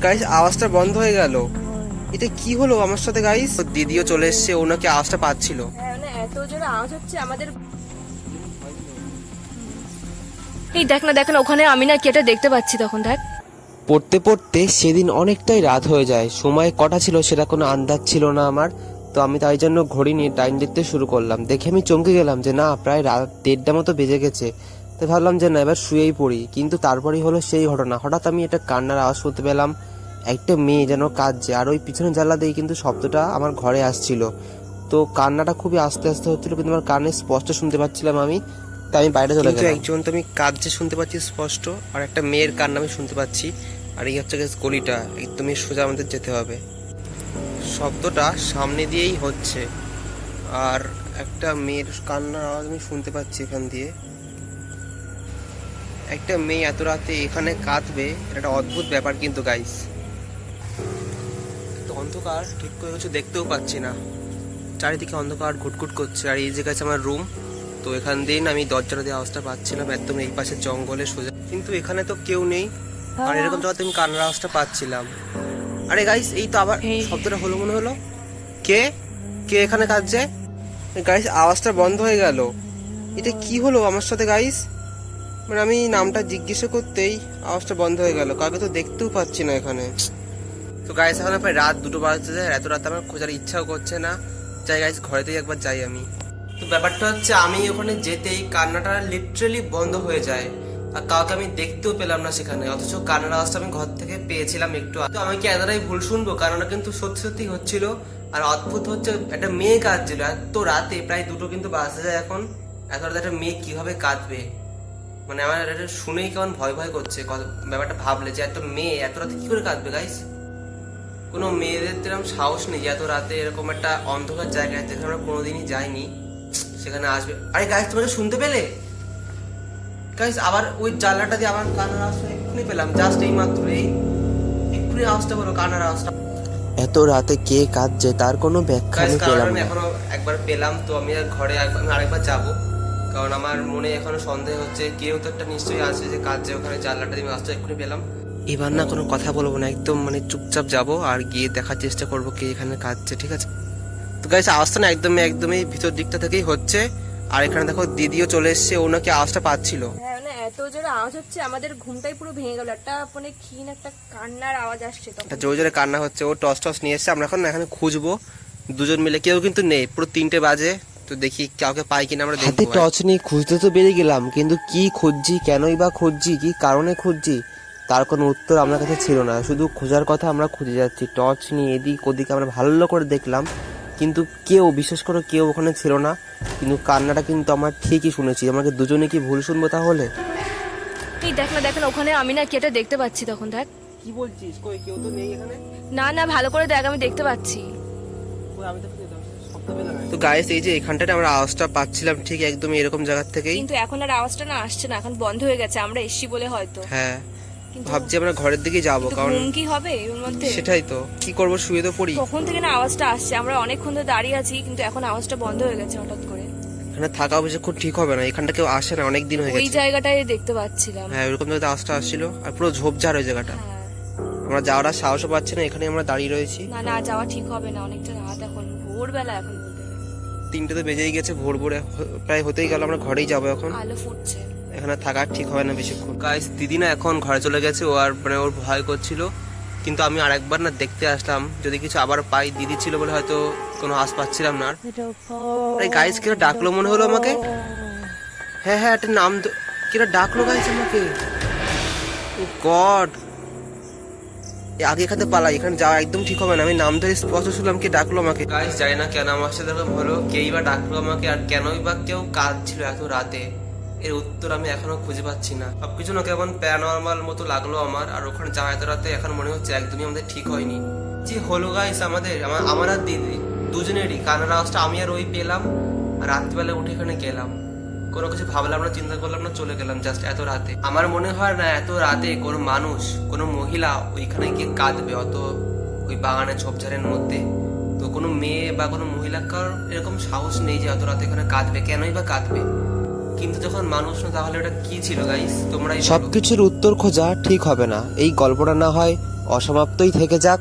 Guys আওয়াজটা বন্ধ হয়ে গেল। এটা কি হলো আমার সাথে গাইস? দিদিও চলে এসেছে, ও নাকি আওয়াজটা পাচ্ছিল। হ্যাঁ মানে এত জোরে আওয়াজ হচ্ছে আমাদের। এই দেখ না ওখানে আমি না কি এটা দেখতে পাচ্ছি, তখন দেখ। পড়তে পড়তে সেদিন অনেকটাই রাত হয়ে যায়, সময় কটা ছিল সেটা কোনো আন্দাজ ছিল না আমার। তো আমি তাই জন্য ঘড়ি নিয়ে টাইম দেখতে শুরু করলাম, দেখে আমি চমকে গেলাম যে না, প্রায় রাত 1:30টা মতো বেজে গেছে। তো ভাবলাম যে না, এবার শুয়েই পড়ি, কিন্তু তারপরেই হলো সেই ঘটনা। হঠাৎ আমি একটা কান্নার আওয়াজ শুনতে পেলাম, একটা মেয়ে যেন কাঁদছে, আর ওই পিছনে জানলা দিয়ে কিন্তু শব্দটা আমার ঘরে আসছিল। তো কান্নাটা খুবই আস্তে আস্তে হচ্ছিল, কিন্তু আমার কানে স্পষ্ট শুনতে পাচ্ছিলাম আমি। তাই আমি বাইরে চলে গেলাম। একজন তো আমি কাঁদছে শুনতে পাচ্ছি স্পষ্ট, আর একটা মেয়ের কান্না আমি শুনতে পাচ্ছি। আর এই হচ্ছে গলিটা, একদমই সোজা আমাদের যেতে হবে। শব্দটা সামনে দিয়েই হচ্ছে, আর একটা মেয়ের কান্নার আওয়াজ আমি শুনতে পাচ্ছি এখান দিয়ে। একটা মেয়ে এত রাতে এখানে কাঁদবে, এটা একটা অদ্ভুত ব্যাপার কিন্তু গাইস। তো অন্ধকার, ঠিক করে কিছু দেখতেও পাচ্ছি না, চারিদিকে অন্ধকার ঘুটঘুট করছে। আর এই জায়গায় আমার রুম, তো এখান দিয়ে না আমি দরজাটা দিয়ে আওয়াজটা পাচ্ছিলাম, একদম এই পাশে জঙ্গলে সোজা, কিন্তু এখানে তো কেউ নেই। আর এরকম জায়গাতে আমি কান্নার আওয়াজটা পাচ্ছিলাম। আরে গাইস, এই তো আবার শব্দটা হলো, মনে হলো কে কে এখানে কাঁদছে। গাইস আওয়াজটা বন্ধ হয়ে গেল। এটা কি হলো আমার সাথে গাইস? মানে আমি নামটা জিজ্ঞাসা করতেই আওয়াজটা বন্ধ হয়ে গেল, কাউকে তো দেখতেও পাচ্ছি না এখানে। তো গাইস এখন প্রায় রাত 2টো বাজতে যায়, এত রাত আমার খোঁজার ইচ্ছাও করছে না। যাই গাইস, ঘরেতেই একবার যাই আমি। তো ব্যাপারটা হচ্ছে, আমি ওখানে যেতেই কান্নাটা লিটারালি বন্ধ হয়ে যায়, আর কাউকে আমি দেখতেও পেলাম না সেখানে। অথচ কান্নার আওয়াজটা আমি ঘর থেকে পেয়েছিলাম একটু। তো আমি কি এতটাই ভুল শুনবো? কান্নাটা কিন্তু সত্যি সত্যি হচ্ছিল। আর অদ্ভুত হচ্ছে, একটা মেয়ে কাঁদছিল এত রাতে, প্রায় 2টো কিন্তু বাজতে যায় এখন। এত রাতে একটা মেয়ে কিভাবে কাঁদবে? মানে আমার এটা শুনেই কেমন ভয় ভয় করছে ব্যাপারটা ভাবলে, যে একটা মেয়ে এত রাতে কি করে কাঁদবে গাইস। কোনো মেয়েদের এরকম সাহস নেই এত রাতে এরকম একটা অন্ধকার জায়গায়, যেখানে আমরা কোনোদিনই যাইনি, সেখানে আসবে। আরে গাইস, তোমরা শুনতে পেলে? গাইস আবার ওই জানলাটা দিয়ে আবার কান্নার আওয়াজটা এক্ষুনি পেলাম, জাস্ট এই মাত্র, এই এক্ষুনি আওয়াজটা হলো, কান্নার আওয়াজটা। এত রাতে কে কাঁদছে তার কোনো ব্যাখ্যা আমি পেলাম না। এখনো একবার পেলাম, তো আমি ঘরে আমি আরেকবার যাব, কারণ আমার মনে এখনো সন্দেহ হচ্ছে কেউ তো একটা নিশ্চয়ই আছে যে কাঁদছে ওখানে। জানলাটা দিয়ে আওয়াজটা এক্ষুনি পেলাম। এবার না কোনো কথা বলবো না, একদম মানে চুপচাপ যাব আর গিয়ে দেখার চেষ্টা করবো কে এখানে কাঁদছে, ঠিক আছে? তো গাইস আওয়াজটা না একদমই ভিতর দিকটা থেকেই হচ্ছে। আর এখানে দেখো দিদিও চলে এসছে, ও নাকি আওয়াজটা পাচ্ছিল। হ্যাঁ মানে এত জোরে আওয়াজ হচ্ছে আমাদের ঘুমটাই পুরো ভেঙে গেল। একটা মানে ক্ষীণ একটা কান্নার আওয়াজ আসছে, তখন জোরে জোরে কান্না হচ্ছে। ও টস নিয়ে এসছে, আমরা এখন এখানে খুঁজবো দুজন মিলে। কেউ কিন্তু নেই, পুরো 3টে বাজে। তো দেখি কাউকে পাই কিনা আমরা দেখবো। টর্চ নিয়ে খুঁজতে তো বেরিয়ে গেলাম, কিন্তু কি খুঁজছি, কেনই বা খুঁজছি, কি কারণে খুঁজছি, তার কোনো উত্তর আমার কাছে ছিল না। শুধু খোঁজার কথা আমরা খুঁজে যাচ্ছি, টর্চ নিয়ে এদিক ওদিকে আমরা ভালো করে দেখলাম, কিন্তু কেউ, বিশেষ করে কেউ ওখানে ছিল না। কিন্তু কান্নাটা কিন্তু আমার ঠিকই শুনেছি। আমাকে দুজনে কি ভুল শুনবো তাহলে? এই দেখ না ওখানে আমি না কি এটা দেখতে পাচ্ছি, তখন দেখ। কি বলছিস? কই কেউ তো নেই এখানে। না ভালো করে দেখ, আমি দেখতে পাচ্ছি। তো গাইস এই যে এখানটাতে আমরা আওয়াজটা পাচ্ছিলাম ঠিক একদম এরকম জায়গা থেকেই, কিন্তু এখন আর আওয়াজটা না আসছে না, এখন বন্ধ হয়ে গেছে। আমরা এসছি বলে হয়তো। হ্যাঁ, ভাবছি আমরা ঘরের দিকে যাবো, কারণ ঘুম কি হবে এর মধ্যে? সেটাই তো, কি করবো, শুয়ে তো পড়ি। কখন থেকে না আওয়াজটা আসছে, আমরা অনেকক্ষণ ধরে দাঁড়িয়ে আছি, কিন্তু এখন আওয়াজটা বন্ধ হয়ে গেছে হঠাৎ করে। এখানে থাকা বেশিক্ষণ ঠিক হবে না, এখানটা কেউ আসে না, অনেক দিন হয়ে ওই গেছে। জায়গাটাই দেখতে পাচ্ছিলাম। হ্যাঁ, ওইরকম জায়গাতে আওয়াজটা আসছিল, আর পুরো ঝোপঝাড় ওই জায়গাটা। হ্যাঁ। আমরা যাওয়ার আর সাহসও পাচ্ছি না, এখানে আমরা দাঁড়িয়ে রয়েছি। না যাওয়া ঠিক হবে না, অনেকটা রাত এখন, ভোরবেলা এখন বলতে গেলে। 3টে তো বেজেই গেছে, ভোর প্রায় হতেই গেল, আমরা ঘরেই যাবো এখন। আলো ফুটছে। এখানে থাকা ঠিক হবে না বেশিক্ষণ। গাইস দিদি না এখন ঘরে চলে গেছে, ও আর মানে ওর ভয় করছিল, কিন্তু আমি আরেকবার না দেখতে আসলাম যদি কিছু আবার পাই। দিদি ছিল বলে হয়তো কোনো আশ পাচ্ছিলাম না। আরে গাইস কিরা ডাকলো মনে হলো আমাকে। হ্যাঁ একটা নাম কিরা ডাকলো গাইস আমাকে। ও গড, আগে এখানে পালাই, এখানে যাওয়া একদম ঠিক হবে না। আমি নাম ধরে স্পষ্ট শুনলাম কে ডাকলো আমাকে। গাইস জানি না কেন আমার সাথে এরকম হলো, কেই বা ডাকলো আমাকে, আর কেনই বা কেউ কাঁদছিল এত রাতে, এর উত্তর আমি এখনো খুঁজে পাচ্ছি না। সবকিছু না কেমন প্যারানর্মাল মতো লাগলো আমার। আর ওখানে যাওয়া এত রাতে এখন মনে হচ্ছে একদমই আমাদের ঠিক হয়নি। যে হলো গাইস আমার আর দিদি দুজনেরই কান্নার আওয়াজটা আমি আর ওই পেলাম, আর রাত্রিবেলা উঠে এখানে গেলাম, কোনো কিছু ভাবলাম না, চিন্তা করলাম না, চলে গেলাম জাস্ট এত রাতে। আমার মনে হয় না এত রাতে কোনো মানুষ, কোনো মহিলা ওইখানে গিয়ে কাঁদবে, অত ওই বাগানের ঝোপঝাড়ের মধ্যে। তো কোনো মেয়ে বা কোনো মহিলাকার এরকম সাহস নেই যে এত রাতে এখানে কাঁদবে, কেনই বা কাঁদবে। কিন্তু যখন মানুষ না, তাহলে ওটা কি ছিল গাইস? তোমরাই সবকিছুর উত্তর খোঁজা ঠিক হবে না। এই গল্পটা না হয় অসমাপ্তই থেকে যাক।